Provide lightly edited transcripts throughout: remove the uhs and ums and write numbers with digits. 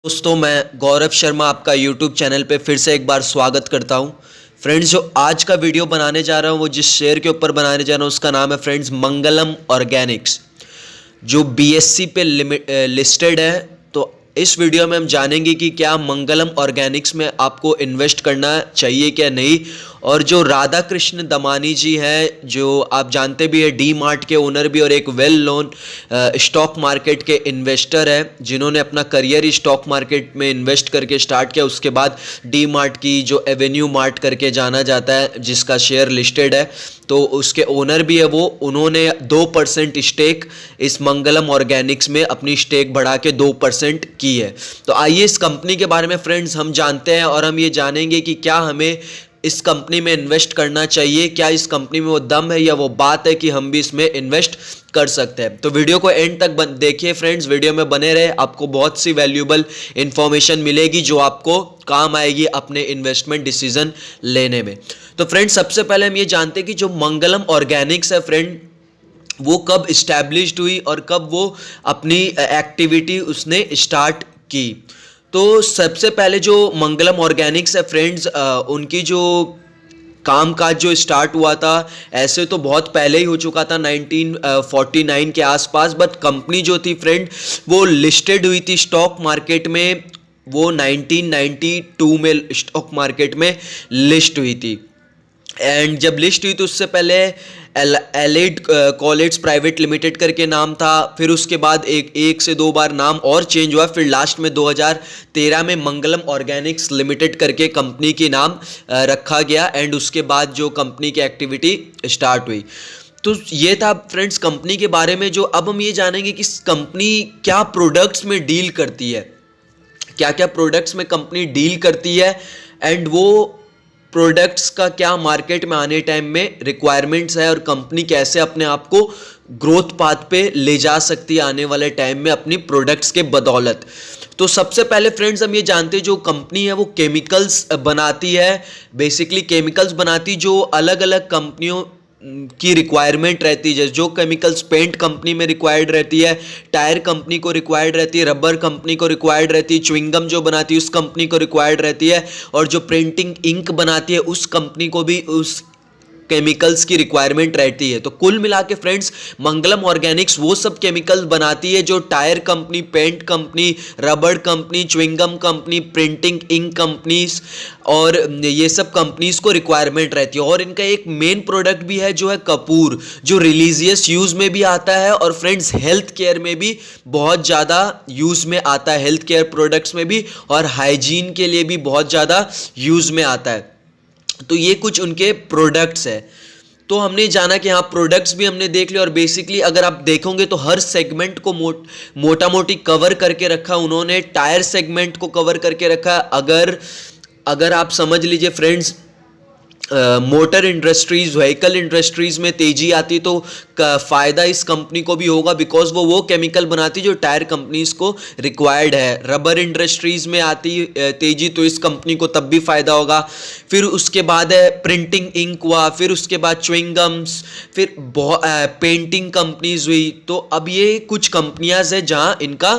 दोस्तों, मैं गौरव शर्मा आपका यूट्यूब चैनल पे फिर से एक बार स्वागत करता हूँ। फ्रेंड्स, जो आज का वीडियो बनाने जा रहा हूँ वो जिस शेयर के ऊपर बनाने जा रहा हूँ उसका नाम है फ्रेंड्स मंगलम ऑर्गेनिक्स, जो बीएससी पे लिस्टेड है। तो इस वीडियो में हम जानेंगे कि क्या मंगलम ऑर्गेनिक्स में आपको इन्वेस्ट करना चाहिए क्या नहीं। और जो राधा कृष्ण दमानी जी हैं, जो आप जानते भी है डी मार्ट के ओनर भी और एक वेल नोन स्टॉक मार्केट के इन्वेस्टर हैं, जिन्होंने अपना करियर ही स्टॉक मार्केट में इन्वेस्ट करके स्टार्ट किया। उसके बाद डी मार्ट की जो एवेन्यू मार्ट करके जाना जाता है, जिसका शेयर लिस्टेड है, तो उसके ओनर भी है वो। उन्होंने 2% स्टेक इस मंगलम ऑर्गेनिक्स में अपनी स्टेक बढ़ा के 2% की है। तो आइए इस कंपनी के बारे में फ्रेंड्स हम जानते हैं और हम ये जानेंगे कि क्या हमें इस कंपनी में इन्वेस्ट करना चाहिए, क्या इस कंपनी में वो दम है या वो बात है कि हम भी इसमें इन्वेस्ट कर सकते हैं। तो वीडियो को एंड तक देखिए फ्रेंड्स, वीडियो में बने रहे, आपको बहुत सी वैल्यूएबल इंफॉर्मेशन मिलेगी जो आपको काम आएगी अपने इन्वेस्टमेंट डिसीजन लेने में। तो फ्रेंड्स, सबसे पहले हम ये जानते हैं कि जो मंगलम ऑर्गेनिक्स है फ्रेंड, वो कब इस्टेब्लिश्ड हुई और कब वो अपनी एक्टिविटी उसने स्टार्ट की। तो सबसे पहले जो मंगलम ऑर्गेनिक्स है फ्रेंड्स, उनकी जो कामकाज जो स्टार्ट हुआ था, ऐसे तो बहुत पहले ही हो चुका था 1949 के आसपास, बट कंपनी जो थी फ्रेंड वो लिस्टेड हुई थी स्टॉक मार्केट में। वो 1992 में स्टॉक मार्केट में लिस्ट हुई थी। एंड जब लिस्ट हुई तो उससे पहले एलाइड कॉलेज प्राइवेट लिमिटेड करके नाम था। फिर उसके बाद एक से दो बार नाम और चेंज हुआ। फिर लास्ट में 2013 में मंगलम ऑर्गेनिक्स लिमिटेड करके कंपनी की नाम रखा गया। एंड उसके बाद जो कंपनी की एक्टिविटी स्टार्ट हुई। तो ये था फ्रेंड्स कंपनी के बारे में। जो अब हम ये जानेंगे कि कंपनी क्या प्रोडक्ट्स में डील करती है, क्या क्या प्रोडक्ट्स में कंपनी डील करती है, एंड वो प्रोडक्ट्स का क्या मार्केट में आने टाइम में रिक्वायरमेंट्स है और कंपनी कैसे अपने आप को ग्रोथ पाथ पे ले जा सकती है आने वाले टाइम में अपनी प्रोडक्ट्स के बदौलत। तो सबसे पहले फ्रेंड्स हम ये जानते हैं जो कंपनी है वो केमिकल्स बनाती है। बेसिकली केमिकल्स बनाती जो अलग अलग कंपनियों की रिक्वायरमेंट रहती है। जैसे जो केमिकल्स पेंट कंपनी में रिक्वायर्ड रहती है, टायर कंपनी को रिक्वायर्ड रहती है, रबर कंपनी को रिक्वायर्ड रहती है, च्युइंगम जो बनाती है उस कंपनी को रिक्वायर्ड रहती है, और जो प्रिंटिंग इंक बनाती है उस कंपनी को भी उस केमिकल्स की रिक्वायरमेंट रहती है। तो कुल मिला के फ्रेंड्स मंगलम ऑर्गेनिक्स वो सब केमिकल्स बनाती है जो tyre company, paint company, rubber company, chewing gum company, printing ink companies और ये सब कंपनीज को रिक्वायरमेंट रहती है। और इनका एक मेन प्रोडक्ट भी है जो है कपूर, जो रिलीजियस यूज में भी आता है और फ्रेंड्स हेल्थ केयर में भी बहुत ज़्यादा यूज में आता है, हेल्थ केयर प्रोडक्ट्स में भी और हाइजीन के लिए भी बहुत ज़्यादा यूज में आता है। तो ये कुछ उनके प्रोडक्ट्स है। तो हमने जाना कि हाँ प्रोडक्ट्स भी हमने देख लिया। और बेसिकली अगर आप देखोगे तो हर सेगमेंट को मोटा मोटी कवर करके रखा उन्होंने। टायर सेगमेंट को कवर करके रखा। अगर आप समझ लीजिए friends, motor industries, vehicle industries में तेजी आती तो फायदा इस कंपनी को भी होगा, बिकॉज वो केमिकल बनाती जो टायर कंपनीज को रिक्वायर्ड है। रबर इंडस्ट्रीज में आती तेजी तो इस कंपनी को तब भी फायदा होगा। फिर उसके बाद है प्रिंटिंग इंक हुआ, फिर उसके बाद च्युइंगम्स, फिर पेंटिंग कंपनीज हुई। तो अब ये कुछ कंपनियां हैं जहां इनका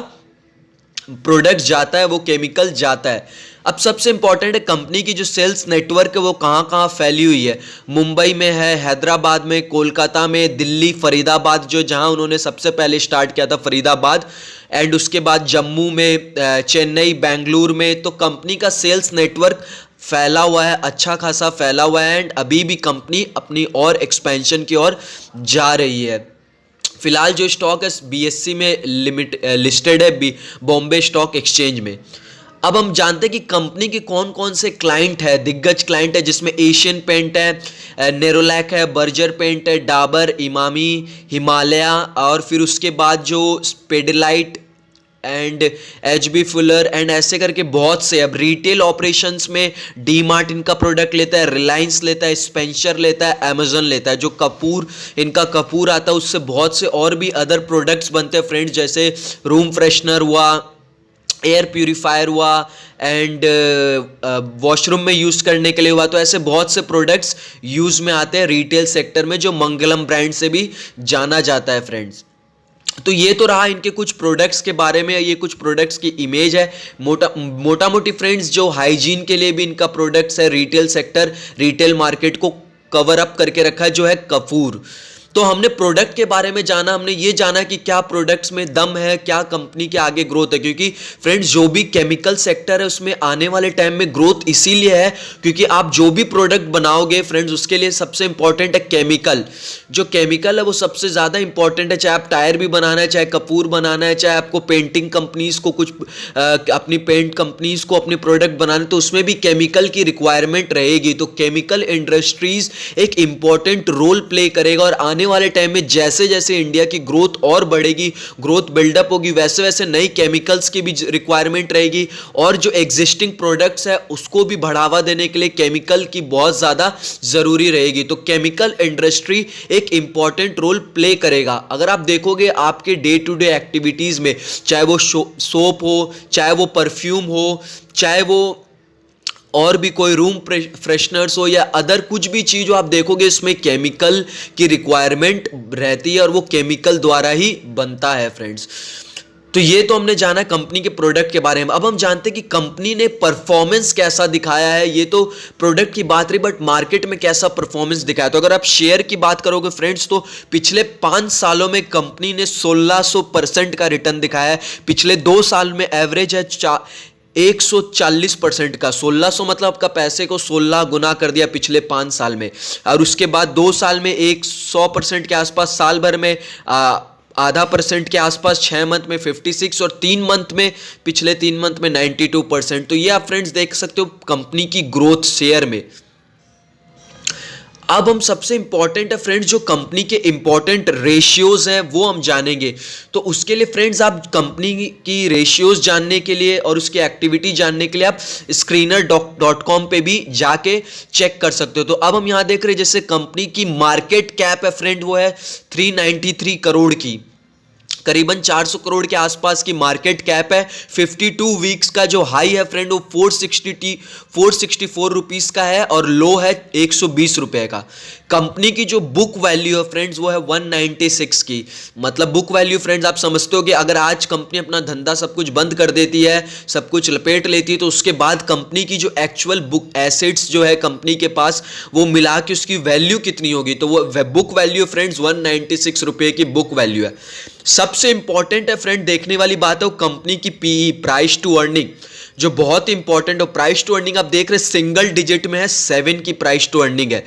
प्रोडक्ट जाता है, वो केमिकल जाता है। अब सबसे इंपॉर्टेंट है कंपनी की जो सेल्स नेटवर्क है वो कहाँ कहाँ फैली हुई है। मुंबई में है, हैदराबाद में, कोलकाता में, दिल्ली, फरीदाबाद, जो जहाँ उन्होंने सबसे पहले स्टार्ट किया था फरीदाबाद, एंड उसके बाद जम्मू में, चेन्नई, बेंगलुरु में। तो कंपनी का सेल्स नेटवर्क फैला हुआ है, अच्छा खासा फैला हुआ है। एंड अभी भी कंपनी अपनी और एक्सपेंशन की ओर जा रही है। फिलहाल जो स्टॉक है बीएससी में लिस्टेड है, बॉम्बे स्टॉक एक्सचेंज में। अब हम जानते हैं कि कंपनी के कौन कौन से क्लाइंट है, दिग्गज क्लाइंट है, जिसमें एशियन पेंट है, नेरोलैक है, बर्जर पेंट है, डाबर, इमामी, हिमालय, और फिर उसके बाद जो स्पेडलाइट एंड एचबी फुलर एंड ऐसे करके बहुत से। अब रिटेल ऑपरेशंस में डी मार्ट इनका प्रोडक्ट लेता है, रिलायंस लेता है, स्पेंसर लेता है, अमेजन लेता है। जो कपूर इनका कपूर आता है उससे बहुत से और भी अदर प्रोडक्ट्स बनते हैं फ्रेंड्स, जैसे रूम फ्रेशनर हुआ, एयर प्यूरीफायर हुआ, एंड वॉशरूम में यूज़ करने के लिए हुआ। तो ऐसे बहुत से प्रोडक्ट्स यूज़ में आते हैं रिटेल सेक्टर में, जो मंगलम ब्रांड से भी जाना जाता है फ्रेंड्स। तो ये तो रहा इनके कुछ प्रोडक्ट्स के बारे में, ये कुछ प्रोडक्ट्स की इमेज है। मोटा मोटी फ्रेंड्स जो हाइजीन के लिए भी इनका प्रोडक्ट्स है, रिटेल सेक्टर, रिटेल मार्केट को कवर अप करके रखा है जो है कपूर। तो हमने प्रोडक्ट के बारे में जाना, हमने ये जाना कि क्या प्रोडक्ट्स में दम है, क्या कंपनी के आगे ग्रोथ है, क्योंकि फ्रेंड्स जो भी केमिकल सेक्टर है उसमें आने वाले टाइम में ग्रोथ इसीलिए है क्योंकि आप जो भी प्रोडक्ट बनाओगे फ्रेंड्स उसके लिए सबसे इंपॉर्टेंट है केमिकल। जो केमिकल है वो सबसे ज़्यादा इंपॉर्टेंट है, चाहे आप टायर भी बनाना है, चाहे कपूर बनाना है, चाहे आपको पेंटिंग कंपनीज को कुछ अपनी पेंट कंपनीज को अपने प्रोडक्ट बनाने, तो उसमें भी केमिकल की रिक्वायरमेंट रहेगी। तो केमिकल इंडस्ट्रीज एक इंपॉर्टेंट रोल प्ले करेगा और आने वाले टाइम में जैसे जैसे इंडिया की ग्रोथ और बढ़ेगी, ग्रोथ बिल्डअप होगी, वैसे वैसे नई केमिकल्स की भी रिक्वायरमेंट रहेगी और जो एग्जिस्टिंग प्रोडक्ट्स है उसको भी बढ़ावा देने के लिए केमिकल की बहुत ज़्यादा ज़रूरी रहेगी। तो केमिकल इंडस्ट्री एक इंपॉर्टेंट रोल प्ले करेगा। अगर आप देखोगे आपके डे टू डे एक्टिविटीज़ में, चाहे वो सोप हो, चाहे वो परफ्यूम हो, चाहे वो और भी कोई रूम फ्रेशनर्स हो या अदर कुछ भी चीज़ हो, आप देखोगे इसमें केमिकल की रिक्वायरमेंट रहती है और वो केमिकल द्वारा ही बनता है फ्रेंड्स। तो ये तो हमने जाना कंपनी के प्रोडक्ट के बारे में। अब हम जानते हैं कि कंपनी ने परफॉर्मेंस कैसा दिखाया है। ये तो प्रोडक्ट की बात रही, बट मार्केट में कैसा परफॉर्मेंस दिखाया। तो अगर आप शेयर की बात करोगे फ्रेंड्स तो पिछले 5 सालों में कंपनी ने 1600% का रिटर्न दिखाया है। पिछले 2 साल में एवरेज है 140% का। 1600 मतलब आपका पैसे को 16 गुना कर दिया पिछले 5 साल में, और उसके बाद 2 साल में 100% के आसपास, साल भर में आधा % के आसपास, 6 मंथ में 56 और 3 मंथ में, पिछले 3 मंथ में 92%। तो ये आप फ्रेंड्स देख सकते हो कंपनी की ग्रोथ शेयर में। अब हम सबसे इंपॉर्टेंट है फ्रेंड्स जो कंपनी के इंपॉर्टेंट रेशियोज हैं वो हम जानेंगे। तो उसके लिए फ्रेंड्स आप कंपनी की रेशियोज जानने के लिए और उसकी एक्टिविटी जानने के लिए आप screener.com पे भी जाके चेक कर सकते हो। तो अब हम यहाँ देख रहे हैं जैसे कंपनी की मार्केट कैप है फ्रेंड वो है 393 करोड़ की, करीबन 400 करोड़ के आसपास की मार्केट कैप है। 52 वीक्स का जो हाई है फ्रेंड वो 464 रुपीस का है और लो है 120 रुपए का। कंपनी की जो बुक वैल्यू है फ्रेंड्स वो है 196 की। मतलब बुक वैल्यू फ्रेंड्स आप समझते हो कि अगर आज कंपनी अपना धंधा सब कुछ बंद कर देती है, सब कुछ लपेट लेती है, तो उसके बाद कंपनी की जो एक्चुअल बुक एसेट्स जो है कंपनी के पास वो मिला के उसकी वैल्यू कितनी होगी। तो वो बुक वैल्यू फ्रेंड्स 196 रुपए की बुक वैल्यू है। सबसे इंपॉर्टेंट है फ्रेंड देखने वाली बात है वो कंपनी की पीई, प्राइस टू अर्निंग, जो बहुत इंपॉर्टेंट है। प्राइस टू अर्निंग आप देख रहे सिंगल डिजिट में है, 7 की प्राइस टू अर्निंग है।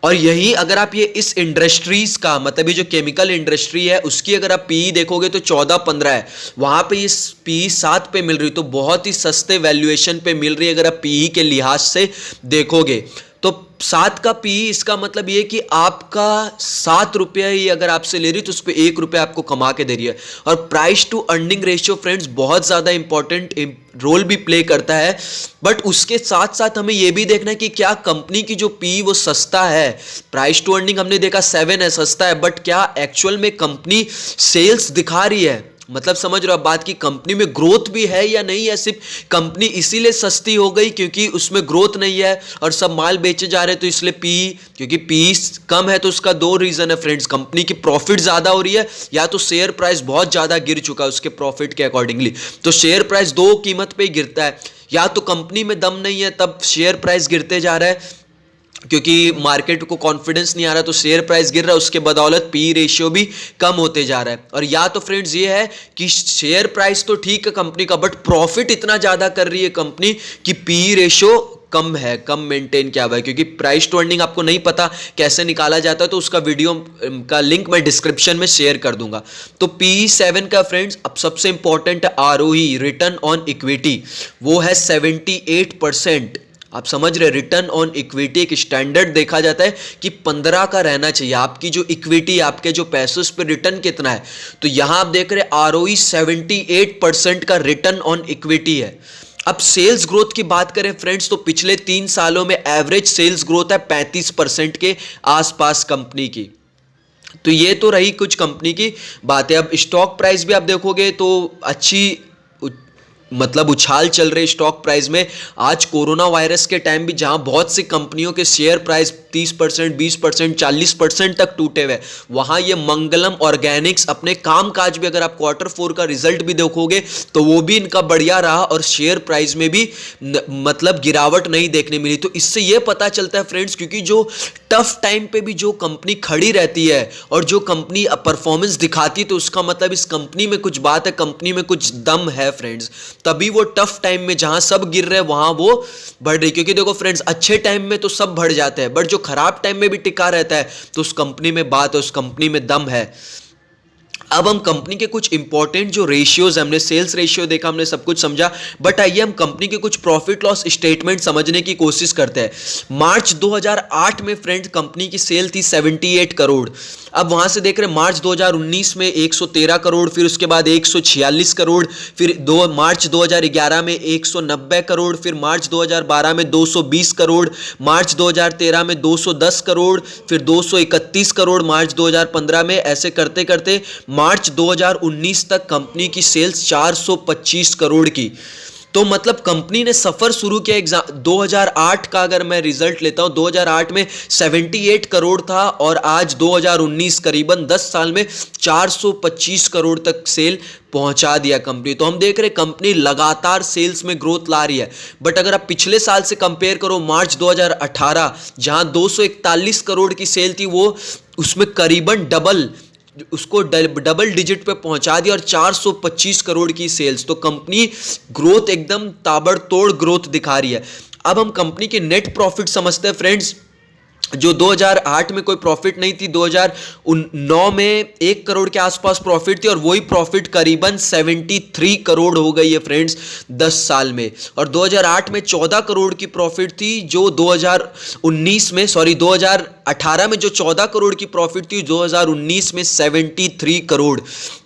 और यही अगर आप ये इस इंडस्ट्रीज का मतलब ये जो केमिकल इंडस्ट्री है उसकी अगर आप पीई देखोगे तो 14-15 है, वहां पे ये पीई 7 पे मिल रही, तो बहुत ही सस्ते वैल्यूएशन पे मिल रही है अगर आप पीई के लिहाज से देखोगे। तो 7 का पीई इसका मतलब ये कि आपका 7 रुपया ही अगर आपसे ले रही तो उस पर 1 रुपया आपको कमा के दे रही है। और price to earning ratio friends बहुत ज़्यादा इंपॉर्टेंट रोल भी प्ले करता है। बट उसके साथ साथ हमें यह भी देखना है कि क्या कंपनी की जो पी वो सस्ता है। प्राइस टू अर्निंग हमने देखा 7 है, सस्ता है, बट क्या एक्चुअल में कंपनी सेल्स दिखा रही है, मतलब समझ रहे हो आप बात की कंपनी में ग्रोथ भी है या नहीं है। सिर्फ कंपनी इसीलिए सस्ती हो गई क्योंकि उसमें ग्रोथ नहीं है और सब माल बेचे जा रहे हैं तो इसलिए पी, क्योंकि पी कम है तो उसका 2 रीजन है फ्रेंड्स, कंपनी की प्रॉफिट ज्यादा हो रही है या तो शेयर प्राइस बहुत ज्यादा गिर चुका है उसके प्रॉफिट के अकॉर्डिंगली। तो शेयर प्राइस 2 कीमत पे ही गिरता है, या तो कंपनी में दम नहीं है तब शेयर प्राइस गिरते जा रहा है क्योंकि मार्केट को कॉन्फिडेंस नहीं आ रहा तो शेयर प्राइस गिर रहा है, उसके बदौलत पी रेशियो भी कम होते जा रहा है। और या तो फ्रेंड्स ये है कि शेयर प्राइस तो ठीक है कंपनी का बट प्रॉफिट इतना ज़्यादा कर रही है कंपनी कि पी रेशियो कम है, कम मेंटेन किया हुआ है। क्योंकि प्राइस टू अर्निंग आपको नहीं पता कैसे निकाला जाता है तो उसका वीडियो का लिंक मैं डिस्क्रिप्शन में शेयर कर दूंगा। तो P7 का फ्रेंड्स अब सबसे important ROE, return on equity, वो है 78%। आप समझ रहे, रिटर्न ऑन इक्विटी एक स्टैंडर्ड देखा जाता है कि 15 का रहना चाहिए आपकी जो इक्विटी, आपके जो पैसे उस पर रिटर्न कितना है। तो यहां आप देख रहे ROE 78% का रिटर्न ऑन इक्विटी है। अब सेल्स ग्रोथ की बात करें फ्रेंड्स तो पिछले 3 सालों में एवरेज सेल्स ग्रोथ है 35% के आसपास कंपनी की। तो ये तो रही कुछ कंपनी की बातें। अब स्टॉक प्राइस भी आप देखोगे तो अच्छी मतलब उछाल चल रही स्टॉक प्राइस में। आज कोरोना वायरस के टाइम भी जहां बहुत सी कंपनियों के शेयर प्राइस 30%, 20%, 40% तक टूटे हुए, वहां ये मंगलम ऑर्गेनिक्स अपने काम काज भी, अगर आप Q4 का रिजल्ट भी देखोगे तो वो भी इनका बढ़िया रहा और शेयर प्राइस में भी मतलब गिरावट नहीं देखने मिली। तो इससे ये पता चलता है फ्रेंड्स, क्योंकि जो टफ टाइम पे भी जो कंपनी खड़ी रहती है और जो कंपनी परफॉर्मेंस दिखाती है तो उसका मतलब इस कंपनी में कुछ बात है, कंपनी में कुछ दम है फ्रेंड्स। तभी वो टफ टाइम में जहां सब गिर रहे हैं वहां वो बढ़ रही। क्योंकि देखो फ्रेंड्स, अच्छे टाइम में तो सब बढ़ जाते हैं, बट जो खराब टाइम में भी टिका रहता है तो उस कंपनी में बात है, उस कंपनी में दम है। अब हम कंपनी के कुछ इंपॉर्टेंट जो रेशियोज, हमने सेल्स रेशियो देखा, हमने सब कुछ समझा, बट आइए हम कंपनी के कुछ प्रॉफिट लॉस स्टेटमेंट समझने की कोशिश करते हैं। मार्च 2008 में फ्रेंड्स कंपनी की सेल थी 78 करोड़। अब वहां से देख रहे हैं मार्च 2019 में 113 करोड़, फिर उसके बाद 146 करोड़, फिर मार्च 2011 में 190 करोड़, फिर मार्च 2012 में 220 करोड़, मार्च 2013 में 210 करोड़, फिर 231 करोड़ मार्च 2015 में। ऐसे करते करते मार्च 2019 तक कंपनी की सेल्स 425 करोड़ की। तो मतलब कंपनी ने सफर शुरू किया 2008 का अगर मैं रिजल्ट लेता हूं, 2008 में 78 करोड़ था और आज 2019 करीबन 10 साल में 425 करोड़ तक सेल पहुंचा दिया कंपनी। तो हम देख रहे कंपनी लगातार सेल्स में ग्रोथ ला रही है। बट अगर आप पिछले साल से कंपेयर करो, मार्च 2018 जहां 241 करोड़ की सेल थी, वो उसमें करीबन उसको डबल डिजिट पे पहुंचा दिया और 425 करोड़ की सेल्स। तो कंपनी ग्रोथ एकदम ताबड़तोड़ ग्रोथ दिखा रही है। अब हम कंपनी के नेट प्रॉफिट समझते हैं फ्रेंड्स। जो 2008 में कोई प्रॉफिट नहीं थी, 2009 में 1 करोड़ के आसपास प्रॉफिट थी और वही प्रॉफिट करीबन 73 करोड़ हो गई है फ्रेंड्स 10 साल में। और 2008 में 14 करोड़ की प्रॉफिट थी, जो 2018 में जो 14 करोड़ की प्रॉफिट थी, 2019 में 73 करोड़।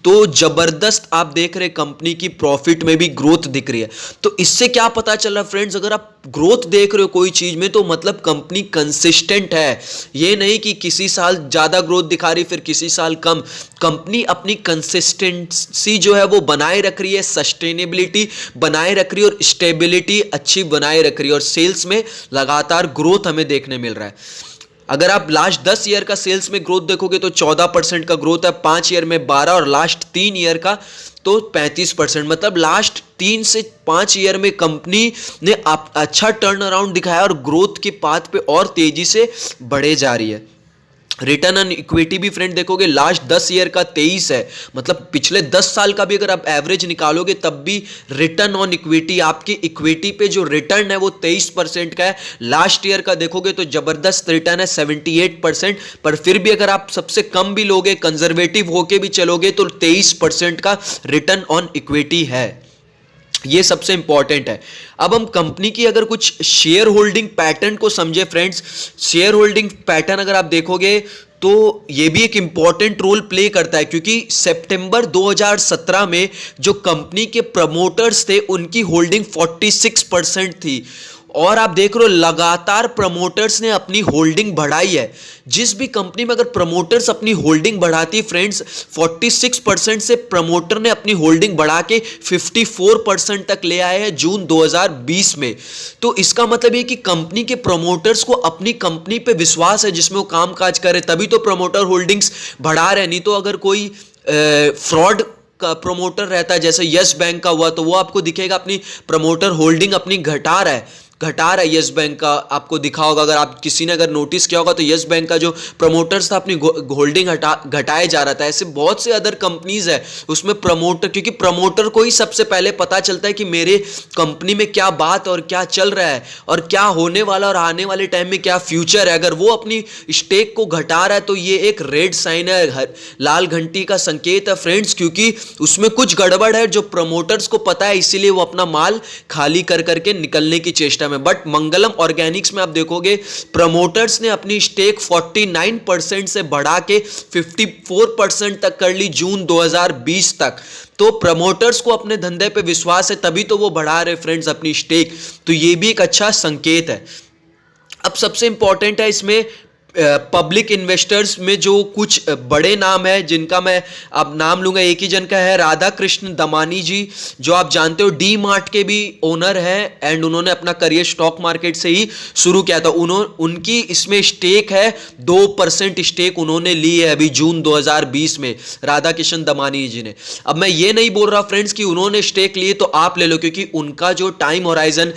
तो जबरदस्त आप देख रहे कंपनी की प्रॉफिट में भी ग्रोथ दिख रही है। तो इससे क्या पता चल रहा है फ्रेंड्स, अगर आप ग्रोथ देख रहे हो कोई चीज में तो मतलब कंपनी कंसिस्टेंट है। ये नहीं कि किसी साल ज्यादा ग्रोथ दिखा रही फिर किसी साल कम। कंपनी अपनी कंसिस्टेंसी जो है वो बनाए रख रही है, सस्टेनेबिलिटी बनाए रख रही है और स्टेबिलिटी अच्छी बनाए रख रही है और सेल्स में लगातार ग्रोथ हमें देखने मिल रहा है। अगर आप लास्ट 10 ईयर का सेल्स में ग्रोथ देखोगे तो 14% का ग्रोथ है, 5 ईयर में 12 और लास्ट 3 ईयर का तो 35%। मतलब लास्ट 3 से 5 ईयर में कंपनी ने अच्छा टर्न अराउंड दिखाया और ग्रोथ के पाथ पे और तेजी से बढ़े जा रही है। रिटर्न ऑन इक्विटी भी फ्रेंड देखोगे लास्ट 10 ईयर का 23 है। मतलब पिछले 10 साल का भी अगर आप एवरेज निकालोगे तब भी रिटर्न ऑन इक्विटी, आपकी इक्विटी पे जो रिटर्न है वो 23% का है। लास्ट ईयर का देखोगे तो जबरदस्त रिटर्न है 78%। पर फिर भी अगर आप सबसे कम भी लोगे, कंजर्वेटिव होके भी चलोगे तो 23% का रिटर्न ऑन इक्विटी है। ये सबसे इंपॉर्टेंट है। अब हम कंपनी की अगर कुछ शेयर होल्डिंग पैटर्न को समझे फ्रेंड्स, शेयर होल्डिंग पैटर्न अगर आप देखोगे तो ये भी एक इंपॉर्टेंट रोल प्ले करता है, क्योंकि सितंबर 2017 में जो कंपनी के प्रमोटर्स थे उनकी होल्डिंग 46% थी और आप देख रहे हो लगातार प्रमोटर्स ने अपनी होल्डिंग बढ़ाई है। जिस भी कंपनी में अगर प्रमोटर्स अपनी होल्डिंग बढ़ाती है फ्रेंड्स, 46% से प्रमोटर ने अपनी होल्डिंग बढ़ा के 54% तक ले आए हैं जून 2020 में। तो इसका मतलब ये कि कंपनी के प्रमोटर्स को अपनी कंपनी पे विश्वास है जिसमें वो काम काज करे, तभी तो प्रमोटर होल्डिंग्स बढ़ा रहे हैं। नहीं तो अगर कोई फ्रॉड का प्रमोटर रहता है जैसे यस बैंक का हुआ तो वो आपको दिखेगा अपनी प्रमोटर होल्डिंग अपनी घटा रहा है यस बैंक का। आपको दिखा होगा, अगर आप किसी ने अगर नोटिस किया होगा तो यस बैंक का जो प्रमोटर्स था अपनी होल्डिंग घटाया जा रहा था। ऐसे बहुत से अदर कंपनीज है उसमें प्रमोटर, क्योंकि प्रमोटर को ही सबसे पहले पता चलता है कि मेरे कंपनी में क्या बात और क्या चल रहा है और क्या होने वाला और आने वाले टाइम में क्या फ्यूचर है। अगर वो अपनी स्टेक को घटा रहा है तो ये एक रेड साइन है, लाल घंटी का संकेत है फ्रेंड्स, क्योंकि उसमें कुछ गड़बड़ है जो प्रमोटर्स को पता है, इसीलिए वो अपना माल खाली कर करके निकलने की चेष्टा में। बट मंगलम ऑर्गेनिक्स में आप देखोगे प्रमोटर्स ने अपनी स्टेक 49% से बढ़ा के 54% तक कर ली जून 2020 तक। तो प्रमोटर्स को अपने धंधे पे विश्वास है, तभी तो वो बढ़ा रहे फ्रेंड्स अपनी स्टेक। तो ये भी एक अच्छा संकेत है। अब सबसे इंपॉर्टेंट है इसमें पब्लिक इन्वेस्टर्स में जो कुछ बड़े नाम है जिनका मैं अब नाम लूंगा, एक ही जन का है, राधा कृष्ण दमानी जी, जो आप जानते हो डी मार्ट के भी ओनर हैं एंड उन्होंने अपना करियर स्टॉक मार्केट से ही शुरू किया था। उनकी इसमें स्टेक है 2% स्टेक उन्होंने ली है अभी जून 2020 में, राधा कृष्ण दमानी जी ने। अब मैं ये नहीं बोल रहा फ्रेंड्स कि उन्होंने स्टेक लिए तो आप ले लो, क्योंकि उनका जो टाइम होराइजन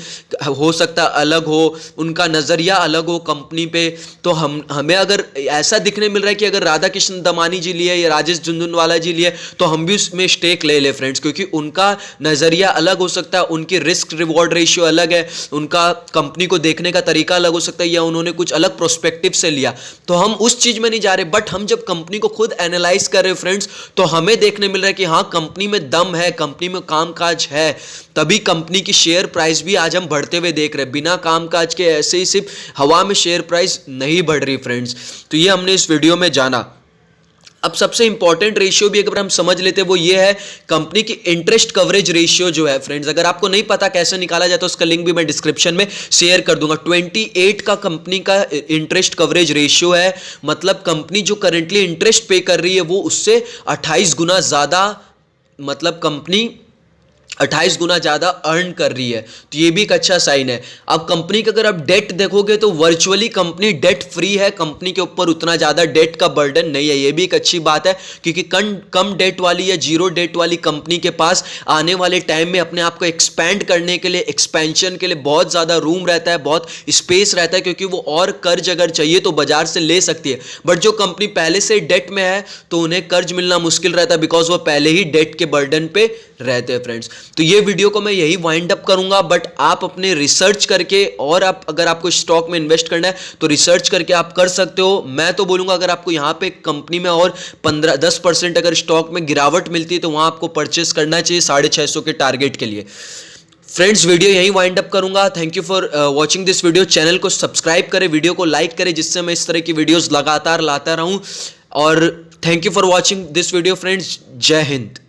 हो सकता अलग हो, उनका नजरिया अलग हो कंपनी पे। तो हमें अगर ऐसा दिखने मिल रहा है कि अगर राधा कृष्ण दमानी जी लिए या राजेश झुनझुनवाला जी लिए तो हम भी उसमें स्टेक ले ले फ्रेंड्स, क्योंकि उनका नजरिया अलग हो सकता है, उनकी रिस्क रिवॉर्ड रेशियो अलग है, उनका कंपनी को देखने का तरीका अलग हो सकता है, या उन्होंने कुछ अलग प्रोस्पेक्टिव से लिया। तो हम उस चीज में नहीं जा रहे, बट हम जब कंपनी को खुद एनालाइज कर रहे हैं फ्रेंड्स, तो हमें देखने मिल रहा है कि हाँ कंपनी में दम है, कंपनी में कामकाज है, तभी कंपनी की शेयर प्राइस भी आज हम बढ़ते हुए देख रहे हैं। बिना कामकाज के ऐसे ही सिर्फ हवा में शेयर प्राइस नहीं बढ़ रही फ्रेंड्स। तो ये हमने इस वीडियो में जाना। अब सबसे इंपॉर्टेंट रेशियो भी अगर हम समझ लेते हैं वो ये है कंपनी की इंटरेस्ट कवरेज रेशियो जो है फ्रेंड्स। अगर आपको नहीं पता कैसे निकाला जाए तो उसका लिंक भी मैं डिस्क्रिप्शन में शेयर कर दूंगा। 28 का कंपनी का इंटरेस्ट कवरेज रेशियो है, मतलब कंपनी जो करेंटली इंटरेस्ट पे कर रही है वो उससे 28 गुना ज्यादा, मतलब कंपनी 28 गुना ज़्यादा अर्न कर रही है। तो ये भी एक अच्छा साइन है। अब कंपनी का अगर आप डेट देखोगे तो वर्चुअली कंपनी डेट फ्री है, कंपनी के ऊपर उतना ज़्यादा डेट का बर्डन नहीं है। ये भी एक अच्छी बात है, क्योंकि कम डेट वाली या जीरो डेट वाली कंपनी के पास आने वाले टाइम में अपने आप को एक्सपैंड करने के लिए, एक्सपेंशन के लिए बहुत ज़्यादा रूम रहता है, बहुत स्पेस रहता है, क्योंकि वो और कर्ज अगर चाहिए तो बाजार से ले सकती है। बट जो कंपनी पहले से डेट में है तो उन्हें कर्ज मिलना मुश्किल रहता है, बिकॉज वो पहले ही डेट के बर्डन पे रहते हैं फ्रेंड्स। तो ये वीडियो को मैं यही वाइंड अप करूंगा, बट आप अपने रिसर्च करके, और आप अगर आपको स्टॉक में इन्वेस्ट करना है तो रिसर्च करके आप कर सकते हो। मैं तो बोलूंगा अगर आपको यहां पे कंपनी में और 15-10% अगर स्टॉक में गिरावट मिलती है तो वहां आपको परचेस करना चाहिए 650 के टारगेट के लिए। फ्रेंड्स वीडियो यहीं वाइंड अप करूंगा। Thank you for watching this video. Channel को सब्सक्राइब करें, वीडियो को लाइक करें, जिससे मैं इस तरह की वीडियोस लगातार लाता रहूं। और thank you for watching this video friends. जय हिंद।